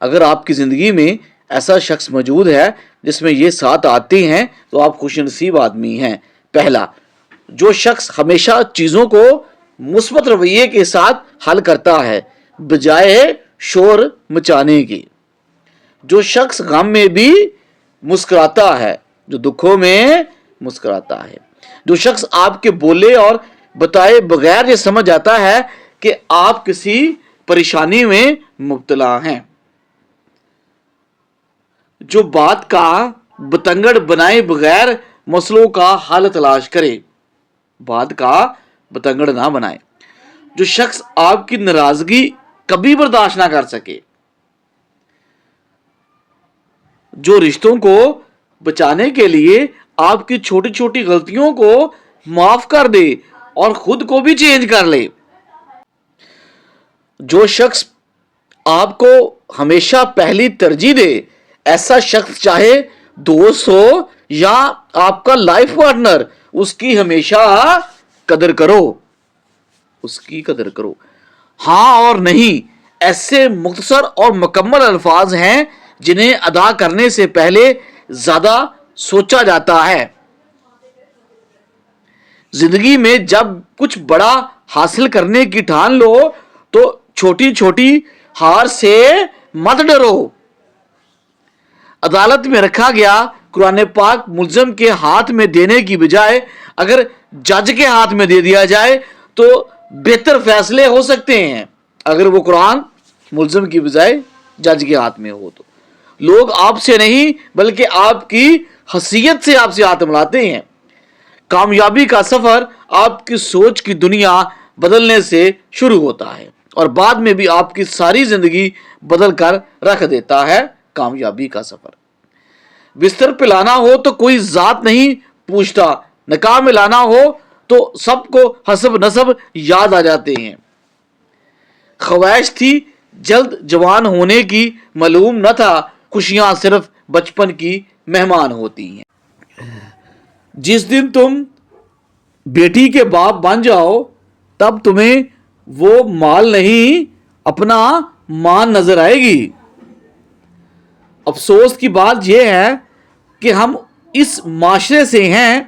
اگر آپ کی زندگی میں ایسا شخص موجود ہے جس میں یہ ساتھ آتے ہیں تو آپ خوش نصیب آدمی ہیں۔ پہلا، جو شخص ہمیشہ چیزوں کو مثبت رویے کے ساتھ حل کرتا ہے بجائے شور مچانے کے۔ جو شخص غم میں بھی مسکراتا ہے، جو دکھوں میں مسکراتا ہے۔ جو شخص آپ کے بولے اور بتائے بغیر یہ سمجھ آتا ہے کہ آپ کسی پریشانی میں مبتلا ہیں۔ جو بات کا بتنگڑ بنائے بغیر مسئلوں کا حل تلاش کرے، بات کا بتنگڑ نہ بنائے۔ جو شخص آپ کی ناراضگی کبھی برداشت نہ کر سکے۔ جو رشتوں کو بچانے کے لیے آپ کی چھوٹی چھوٹی غلطیوں کو معاف کر دے اور خود کو بھی چینج کر لے۔ جو شخص آپ کو ہمیشہ پہلی ترجیح دے، ایسا شخص چاہے دوست ہو یا آپ کا لائف پارٹنر، اس کی ہمیشہ قدر کرو، اس کی قدر کرو۔ ہاں اور نہیں ایسے مختصر اور مکمل الفاظ ہیں جنہیں ادا کرنے سے پہلے زیادہ سوچا جاتا ہے۔ زندگی میں جب کچھ بڑا حاصل کرنے کی ٹھان لو تو چھوٹی چھوٹی ہار سے مت ڈرو۔ عدالت میں رکھا گیا قرآن پاک ملزم کے ہاتھ میں دینے کی بجائے اگر جج کے ہاتھ میں دے دیا جائے تو بہتر فیصلے ہو سکتے ہیں۔ اگر وہ قرآن ملزم کی بجائے جج کے ہاتھ میں ہو تو لوگ آپ سے نہیں بلکہ آپ کی حیثیت سے آپ سے ہاتھ ملاتے ہیں۔ کامیابی کا سفر آپ کی سوچ کی دنیا بدلنے سے شروع ہوتا ہے اور بعد میں بھی آپ کی ساری زندگی بدل کر رکھ دیتا ہے۔ کامیابی کا سفر بستر پہ لانا ہو تو کوئی ذات نہیں پوچھتا، نکاح میں لانا ہو تو سب کو حسب نسب یاد آ جاتے ہیں۔ خواہش تھی جلد جوان ہونے کی، معلوم نہ تھا خوشیاں صرف بچپن کی مہمان ہوتی ہیں۔ جس دن تم بیٹی کے باپ بن جاؤ تب تمہیں وہ مال نہیں اپنا مان نظر آئے گی۔ افسوس کی بات یہ ہے کہ ہم اس معاشرے سے ہیں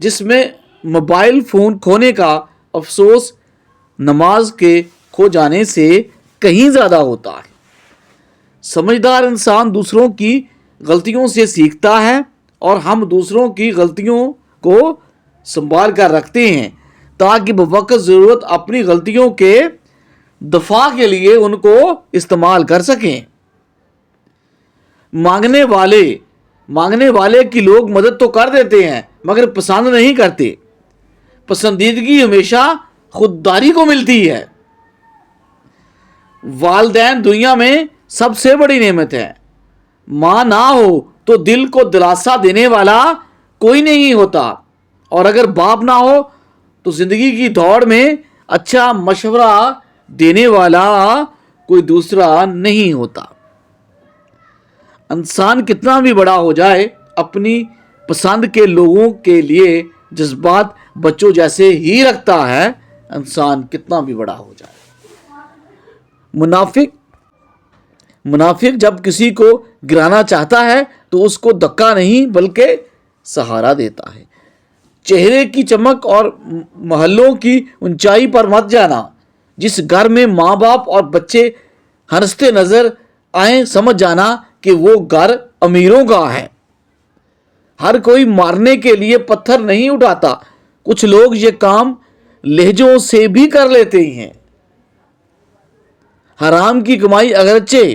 جس میں موبائل فون کھونے کا افسوس نماز کے کھو جانے سے کہیں زیادہ ہوتا ہے۔ سمجھدار انسان دوسروں کی غلطیوں سے سیکھتا ہے اور ہم دوسروں کی غلطیوں کو سنبھال کر رکھتے ہیں تاکہ بوقت ضرورت اپنی غلطیوں کے دفاع کے لیے ان کو استعمال کر سکیں۔ مانگنے والے کی لوگ مدد تو کر دیتے ہیں مگر پسند نہیں کرتے۔ پسندیدگی ہمیشہ خودداری کو ملتی ہے۔ والدین دنیا میں سب سے بڑی نعمت ہے۔ ماں نہ ہو تو دل کو دلاسا دینے والا کوئی نہیں ہوتا، اور اگر باپ نہ ہو تو زندگی کی دوڑ میں اچھا مشورہ دینے والا کوئی دوسرا نہیں ہوتا۔ انسان کتنا بھی بڑا ہو جائے اپنی پسند کے لوگوں کے لیے جذبات بچوں جیسے ہی رکھتا ہے۔ انسان کتنا بھی بڑا ہو جائے۔ منافق جب کسی کو گرانا چاہتا ہے تو اس کو دھکا نہیں بلکہ سہارا دیتا ہے۔ چہرے کی چمک اور محلوں کی اونچائی پر مت جانا۔ جس گھر میں ماں باپ اور بچے ہنستے نظر آئیں سمجھ جانا کہ وہ گھر امیروں کا ہے۔ ہر کوئی مارنے کے لیے پتھر نہیں اٹھاتا، کچھ لوگ یہ کام لہجوں سے بھی کر لیتے ہیں۔ حرام کی کمائی اگرچہ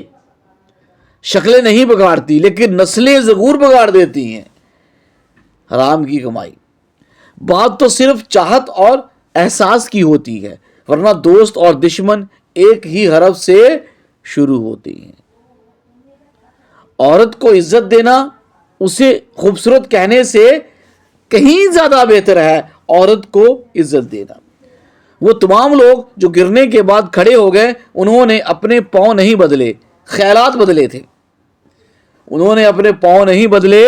شکلیں نہیں بگاڑتی لیکن نسلیں ضرور بگاڑ دیتی ہیں۔ حرام کی کمائی بات تو صرف چاہت اور احساس کی ہوتی ہے، ورنہ دوست اور دشمن ایک ہی حرف سے شروع ہوتے ہیں۔ عورت کو عزت دینا اسے خوبصورت کہنے سے کہیں زیادہ بہتر ہے عورت کو عزت دینا۔ وہ تمام لوگ جو گرنے کے بعد کھڑے ہو گئے انہوں نے اپنے پاؤں نہیں بدلے، خیالات بدلے تھے۔ انہوں نے اپنے پاؤں نہیں بدلے،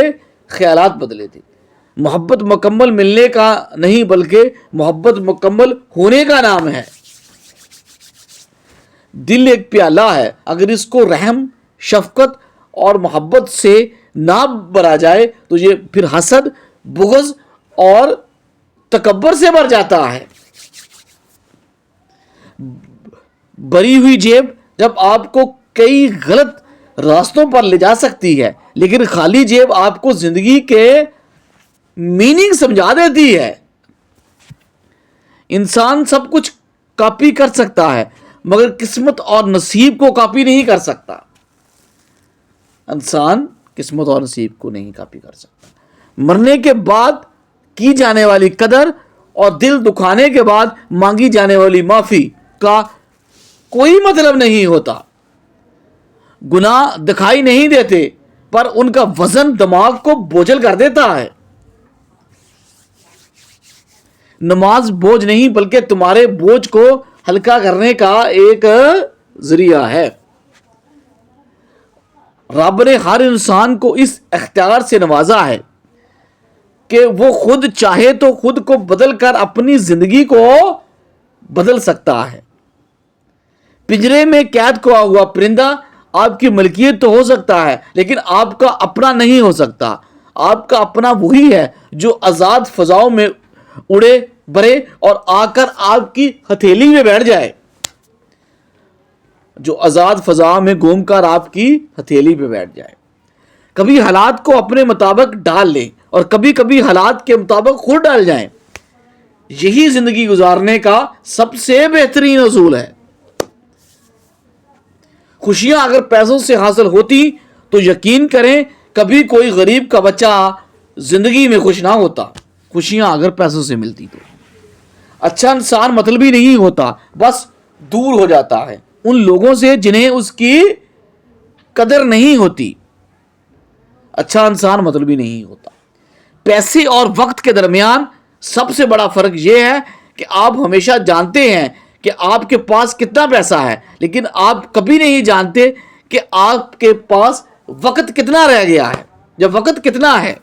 خیالات بدلے تھے۔ محبت مکمل ملنے کا نہیں بلکہ محبت مکمل ہونے کا نام ہے۔ دل ایک پیالہ ہے، اگر اس کو رحم، شفقت اور محبت سے نہ بھرا جائے تو یہ پھر حسد، بغض اور تکبر سے بھر جاتا ہے۔ بھری ہوئی جیب جب آپ کو کئی غلط راستوں پر لے جا سکتی ہے، لیکن خالی جیب آپ کو زندگی کے میننگ سمجھا دیتی ہے۔ انسان سب کچھ کاپی کر سکتا ہے مگر قسمت اور نصیب کو کاپی نہیں کر سکتا۔ انسان قسمت اور نصیب کو نہیں کاپی کر سکتا۔ مرنے کے بعد کی جانے والی قدر اور دل دکھانے کے بعد مانگی جانے والی معافی کا کوئی مطلب نہیں ہوتا۔ گناہ دکھائی نہیں دیتے پر ان کا وزن دماغ کو بوجھل کر دیتا ہے۔ نماز بوجھ نہیں بلکہ تمہارے بوجھ کو ہلکا کرنے کا ایک ذریعہ ہے۔ رب نے ہر انسان کو اس اختیار سے نوازا ہے کہ وہ خود چاہے تو خود کو بدل کر اپنی زندگی کو بدل سکتا ہے۔ پنجرے میں قید کیا ہوا پرندہ آپ کی ملکیت تو ہو سکتا ہے لیکن آپ کا اپنا نہیں ہو سکتا۔ آپ کا اپنا وہی ہے جو آزاد فضاؤں میں اڑے بھرے اور آ کر آپ کی ہتھیلی میں بیٹھ جائے، جو آزاد فضا میں گھوم کر آپ کی ہتھیلی پہ بیٹھ جائے۔ کبھی حالات کو اپنے مطابق ڈال لیں اور کبھی کبھی حالات کے مطابق خود ڈال جائیں۔ یہی زندگی گزارنے کا سب سے بہترین اصول ہے۔ خوشیاں اگر پیسوں سے حاصل ہوتی تو یقین کریں کبھی کوئی غریب کا بچہ زندگی میں خوش نہ ہوتا۔ خوشیاں اگر پیسوں سے ملتی تو اچھا انسان مطلبی نہیں ہوتا، بس دور ہو جاتا ہے ان لوگوں سے جنہیں اس کی قدر نہیں ہوتی۔ اچھا انسان مطلبی نہیں ہوتا۔ پیسے اور وقت کے درمیان سب سے بڑا فرق یہ ہے کہ آپ ہمیشہ جانتے ہیں کہ آپ کے پاس کتنا پیسہ ہے لیکن آپ کبھی نہیں جانتے کہ آپ کے پاس وقت کتنا رہ گیا ہے یا وقت کتنا ہے۔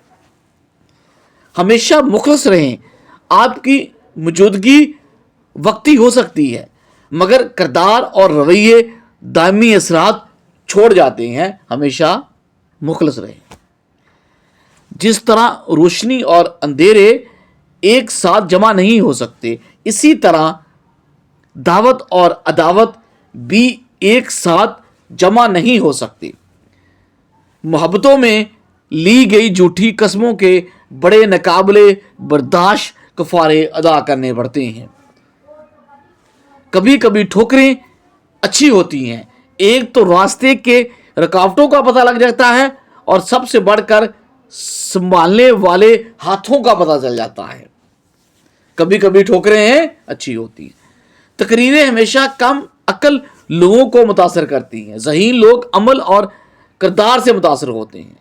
ہمیشہ مخلص رہیں۔ آپ کی موجودگی وقتی ہو سکتی ہے مگر کردار اور رویے دائمی اثرات چھوڑ جاتے ہیں۔ ہمیشہ مخلص رہیں۔ جس طرح روشنی اور اندھیرے ایک ساتھ جمع نہیں ہو سکتے، اسی طرح دعوت اور عداوت بھی ایک ساتھ جمع نہیں ہو سکتے۔ محبتوں میں لی گئی جھوٹی قسموں کے بڑے ناقابل برداشت کفارے ادا کرنے پڑتے ہیں۔ کبھی کبھی ٹھوکریں اچھی ہوتی ہیں، ایک تو راستے کے رکاوٹوں کا پتہ لگ جاتا ہے اور سب سے بڑھ کر سنبھالنے والے ہاتھوں کا پتہ چل جاتا ہے۔ کبھی کبھی ٹھوکریں اچھی ہوتی ہیں۔ تقریریں ہمیشہ کم عقل لوگوں کو متاثر کرتی ہیں، ذہین لوگ عمل اور کردار سے متاثر ہوتے ہیں۔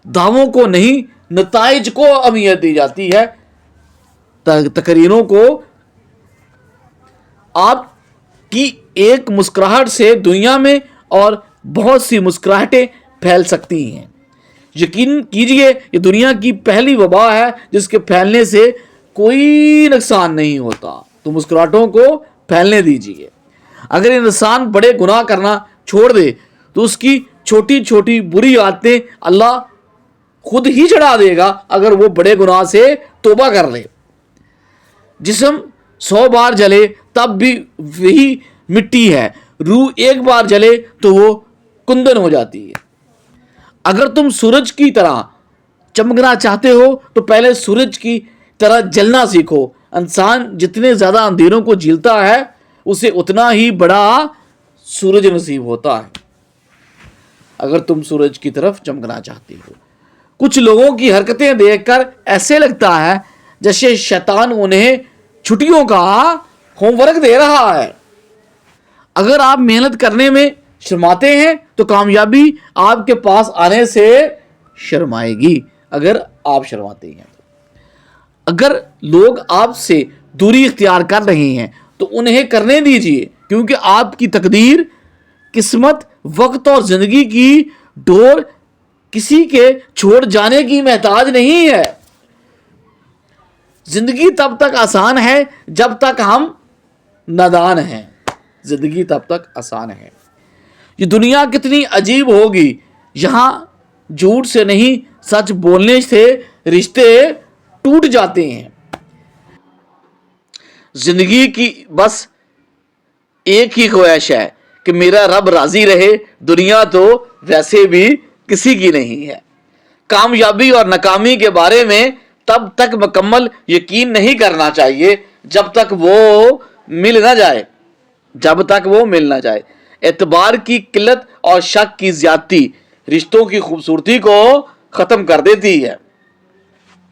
دعووں کو نہیں نتائج کو اہمیت دی جاتی ہے۔ تقریروں کو آپ کی ایک مسکراہٹ سے دنیا میں اور بہت سی مسکراہٹیں پھیل سکتی ہیں۔ یقین کیجئے یہ دنیا کی پہلی وبا ہے جس کے پھیلنے سے کوئی نقصان نہیں ہوتا، تو مسکراہٹوں کو پھیلنے دیجئے۔ اگر انسان بڑے گناہ کرنا چھوڑ دے تو اس کی چھوٹی چھوٹی بری عادتیں اللہ خود ہی چڑھا دے گا اگر وہ بڑے گناہ سے توبہ کر لے۔ جسم 100 بار جلے تب بھی وہی مٹی ہے، روح ایک بار جلے تو وہ کندن ہو جاتی ہے۔ اگر تم سورج کی طرح چمکنا چاہتے ہو تو پہلے سورج کی طرح جلنا سیکھو۔ انسان جتنے زیادہ اندھیروں کو جھیلتا ہے اسے اتنا ہی بڑا سورج نصیب ہوتا ہے۔ اگر تم سورج کی طرف چمکنا چاہتے ہو۔ کچھ لوگوں کی حرکتیں دیکھ کر ایسے لگتا ہے جیسے شیطان انہیں چھٹیوں کا ہوم ورک دے رہا ہے۔ اگر آپ محنت کرنے میں شرماتے ہیں تو کامیابی آپ کے پاس آنے سے شرمائے گی۔ اگر آپ شرماتے ہیں، اگر لوگ آپ سے دوری اختیار کر رہے ہیں تو انہیں کرنے دیجیے، کیونکہ آپ کی تقدیر، قسمت، وقت اور زندگی کی ڈور کسی کے چھوڑ جانے کی محتاج نہیں ہے۔ زندگی تب تک آسان ہے جب تک ہم نادان ہیں۔ زندگی تب تک آسان ہے۔ یہ دنیا کتنی عجیب ہوگی، یہاں جھوٹ سے نہیں سچ بولنے سے رشتے ٹوٹ جاتے ہیں۔ زندگی کی بس ایک ہی خواہش ہے کہ میرا رب راضی رہے، دنیا تو ویسے بھی کسی کی نہیں ہے۔ کامیابی اور ناکامی کے بارے میں تب تک مکمل یقین نہیں کرنا چاہیے جب تک وہ مل نہ جائے۔ اعتبار کی قلت اور شک کی زیادتی رشتوں کی خوبصورتی کو ختم کر دیتی ہے۔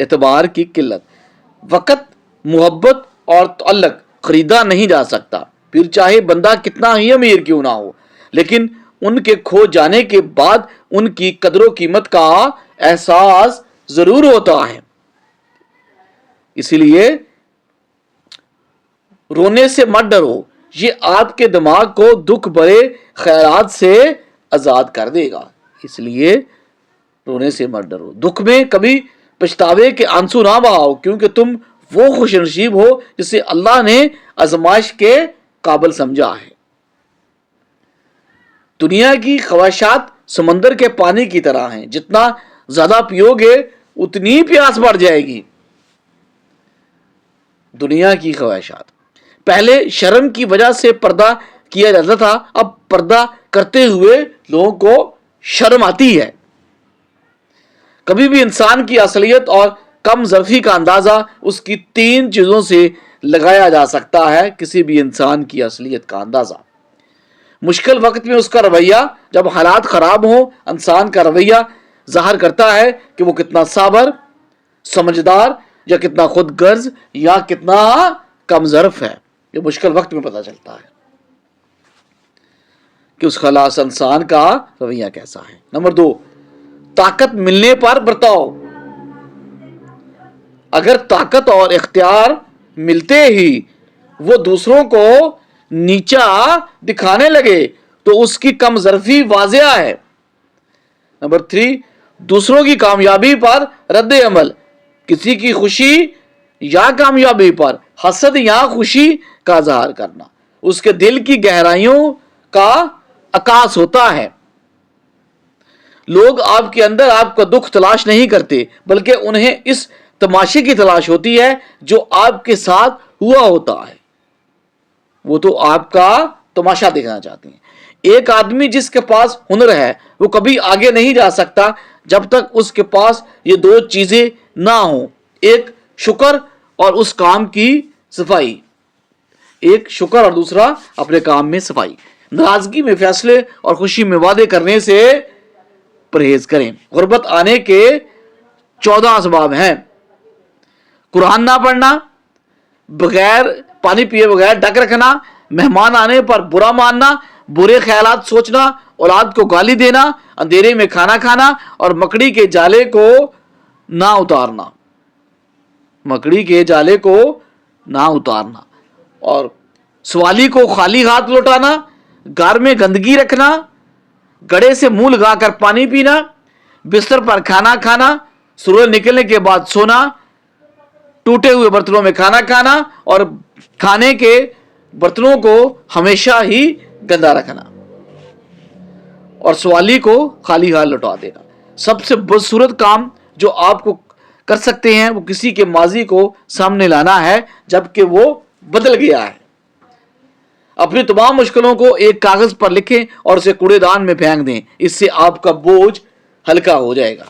اعتبار کی قلت، وقت، محبت اور تعلق خریدا نہیں جا سکتا، پھر چاہے بندہ کتنا ہی امیر کیوں نہ ہو، لیکن ان کے کھو جانے کے بعد ان کی قدر و قیمت کا احساس ضرور ہوتا ہے۔ اسی لیے رونے سے مت ڈرو، یہ آپ کے دماغ کو دکھ بھرے خیالات سے آزاد کر دے گا۔ اس لیے رونے سے مت ڈرو، دکھ میں کبھی پچھتاوے کے آنسو نہ بہاؤ، کیونکہ تم وہ خوش نصیب ہو جسے اللہ نے آزمائش کے قابل سمجھا ہے۔ دنیا کی خواہشات سمندر کے پانی کی طرح ہیں، جتنا زیادہ پیو گے اتنی پیاس بڑھ جائے گی۔ دنیا کی خواہشات، پہلے شرم کی وجہ سے پردہ کیا جاتا تھا، اب پردہ کرتے ہوئے لوگوں کو شرم آتی ہے۔ کبھی بھی انسان کی اصلیت اور کم ظرفی کا اندازہ اس کی 3 چیزوں سے لگایا جا سکتا ہے۔ کسی بھی انسان کی اصلیت کا اندازہ مشکل وقت میں اس کا رویہ، جب حالات خراب ہوں انسان کا رویہ ظاہر کرتا ہے کہ وہ کتنا صابر، سمجھدار یا کتنا خود غرض یا کتنا کم ظرف ہے۔ یہ مشکل وقت میں پتہ چلتا ہے کہ اس خلاص انسان کا رویہ کیسا ہے۔ نمبر 2، طاقت ملنے پر برتاؤ۔ اگر طاقت اور اختیار ملتے ہی وہ دوسروں کو نیچا دکھانے لگے تو اس کی کم ظرفی واضح ہے۔ نمبر 3، دوسروں کی کامیابی پر رد عمل۔ کسی کی خوشی یا کامیابی پر حسد یا خوشی کا اظہار کرنا اس کے دل کی گہرائیوں کا عکاس ہوتا ہے۔ لوگ آپ کے اندر آپ کا دکھ تلاش نہیں کرتے، بلکہ انہیں اس تماشے کی تلاش ہوتی ہے جو آپ کے ساتھ ہوا ہوتا ہے۔ وہ تو آپ کا تماشا دیکھنا چاہتے ہیں۔ ایک آدمی جس کے پاس ہنر ہے وہ کبھی آگے نہیں جا سکتا جب تک اس کے پاس یہ 2 چیزیں نہ ہوں، ایک شکر اور اس کام کی صفائی۔ ایک شکر اور دوسرا اپنے کام میں صفائی۔ ناراضگی میں فیصلے اور خوشی میں وعدے کرنے سے پرہیز کریں۔ غربت آنے کے 14 اسباب ہیں۔ قرآن نہ پڑھنا، بغیر پانی پیے بغیر ڈک رکھنا، مہمان آنے پر برا ماننا، برے خیالات سوچنا، اولاد کو گالی دینا، اندھیرے میں کھانا کھانا اور مکڑی کے جالے کو نہ اتارنا۔ مکڑی کے جالے کو نہ اتارنا اور سوالی کو خالی ہاتھ لوٹانا، گھر میں گندگی رکھنا، گڑھے سے منہ لگا کر پانی پینا، بستر پر کھانا کھانا، سورج نکلنے کے بعد سونا، ٹوٹے ہوئے برتنوں میں کھانا کھانا اور کھانے کے برتنوں کو ہمیشہ ہی گندا رکھنا اور سوالی کو خالی ہاتھ لوٹا دینا۔ سب سے بدصورت کام جو آپ کو کر سکتے ہیں وہ کسی کے ماضی کو سامنے لانا ہے جبکہ وہ بدل گیا ہے۔ اپنی تمام مشکلوں کو ایک کاغذ پر لکھیں اور اسے کوڑے دان میں پھینک دیں، اس سے آپ کا بوجھ ہلکا ہو جائے گا۔